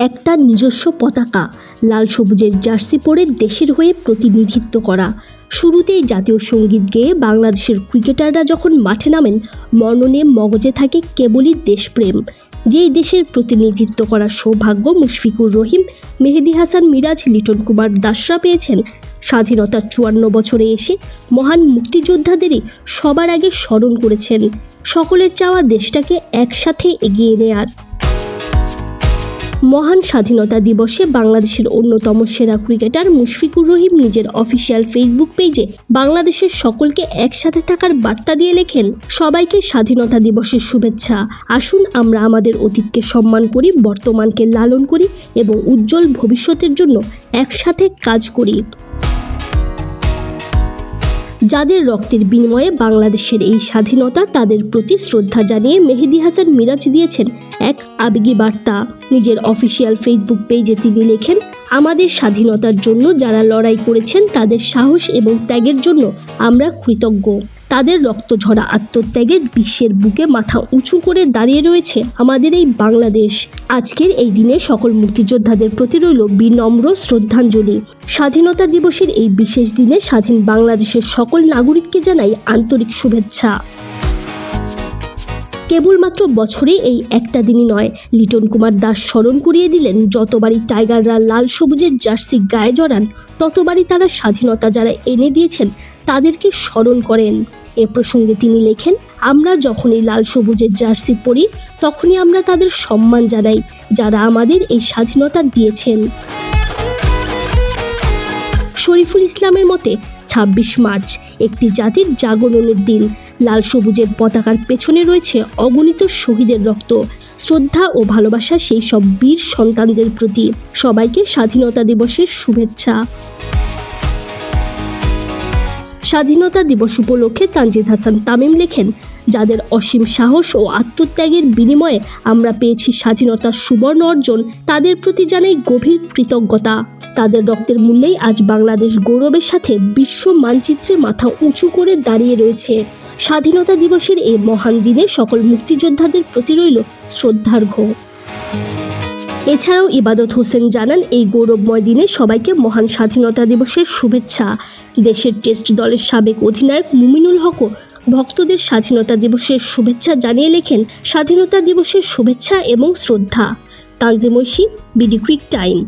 একটা নিজস্ব পতাকা, লাল সবুজের জার্সি পরে দেশের হয়ে প্রতিনিধিত্ব করা। শুরুতেই জাতীয় সঙ্গীত গেয়ে বাংলাদেশের ক্রিকেটাররা যখন মাঠে নামেন, মননে মগজে থাকে কেবলই দেশপ্রেম। যেই দেশের প্রতিনিধিত্ব করার সৌভাগ্য মুশফিকুর রহিম, মেহেদী হাসান মিরাজ, লিটন কুমার দাসরা পেয়েছেন, স্বাধীনতার ৫৪ বছরে এসে মহান মুক্তিযোদ্ধাদেরই সবার আগে স্মরণ করেছেন। সকলের চাওয়া দেশটাকে একসাথে এগিয়ে নেয়ার। মহান স্বাধীনতা দিবসে বাংলাদেশের অন্যতম সেরা ক্রিকেটার মুশফিকুর রহিম নিজের অফিসিয়াল ফেসবুক পেজে বাংলাদেশের সকলকে একসাথে থাকার বার্তা দিয়ে লেখেন, সবাইকে স্বাধীনতা দিবসের শুভেচ্ছা। আসুন আমরা আমাদের অতীতকে সম্মান করি, বর্তমানকে লালন করি এবং উজ্জ্বল ভবিষ্যতের জন্য একসাথে কাজ করি। যাদের রক্তের বিনিময়ে বাংলাদেশের এই স্বাধীনতা, তাদের প্রতি শ্রদ্ধা জানিয়ে মেহেদী হাসান মিরাজ দিয়েছেন এক আবেগী বার্তা। নিজের অফিসিয়াল ফেসবুক পেজে তিনি লেখেন, আমাদের স্বাধীনতার জন্য যারা লড়াই করেছেন তাদের সাহস এবং ত্যাগের জন্য আমরা কৃতজ্ঞ। তাদের রক্তঝরা আত্মত্যাগের বিশ্বের বুকে মাথা উঁচু করে দাঁড়িয়ে রয়েছে আমাদের এই বাংলাদেশ। আজকের এই দিনে সকল মুক্তিযোদ্ধাদের প্রতি রইল বিনম্র শ্রদ্ধাঞ্জলি। স্বাধীনতা দিবসের এই বিশেষ দিনে স্বাধীন বাংলাদেশের সকল নাগরিককে জানাই আন্তরিক শুভেচ্ছা। কেবলমাত্র বছরে এই একটা দিনই নয়, লিটন কুমার দাস স্মরণ করিয়ে দিলেন, যতবারই টাইগাররা লাল সবুজের জার্সি গায়ে জড়ান, ততবারই তারা স্বাধীনতা যারা এনে দিয়েছেন তাদেরকে স্মরণ করেন। এ প্রসঙ্গে তিনি লেখেন, আমরা যখনই লাল সবুজের জার্সি পরি তখনই আমরা তাদের সম্মান জানাই যারা আমাদের এই স্বাধীনতা দিয়েছেন। শরীফুল ইসলামের মতে ২৬ মার্চ একটি জাতির জাগরণের দিন। লাল সবুজের পতাকার পেছনে রয়েছে অগণিত শহীদের রক্ত, শ্রদ্ধা ও ভালোবাসা সেই সব বীর সন্তানদের প্রতি। সবাইকে স্বাধীনতা দিবসের শুভেচ্ছা। স্বাধীনতা দিবস উপলক্ষে তানজিদ হাসান তামিম লেখেন, যাদের অসীম সাহস ও আত্মত্যাগের বিনিময়ে আমরা পেয়েছি স্বাধীনতার সুবর্ণ অর্জন, তাদের প্রতি জানাই গভীর কৃতজ্ঞতা। তাদের রক্তের মূল্যেই আজ বাংলাদেশ গৌরবের সাথে বিশ্ব মানচিত্রে মাথা উঁচু করে দাঁড়িয়ে রয়েছে। স্বাধীনতা দিবসের এই মহান দিনে সকল মুক্তিযোদ্ধাদের প্রতি রইল শ্রদ্ধার্ঘ্য। এছাড়াও ইবাদত হোসেন জানান, এই গৌরবময় দিনে সবাইকে মহান স্বাধীনতা দিবসের শুভেচ্ছা। দেশের টেস্ট দলের সাবেক অধিনায়ক মুমিনুল হকও ভক্তদের স্বাধীনতা দিবসের শুভেচ্ছা জানিয়ে লেখেন, স্বাধীনতা দিবসের শুভেচ্ছা এবং শ্রদ্ধা। Tanzim Oishi, BD cric time.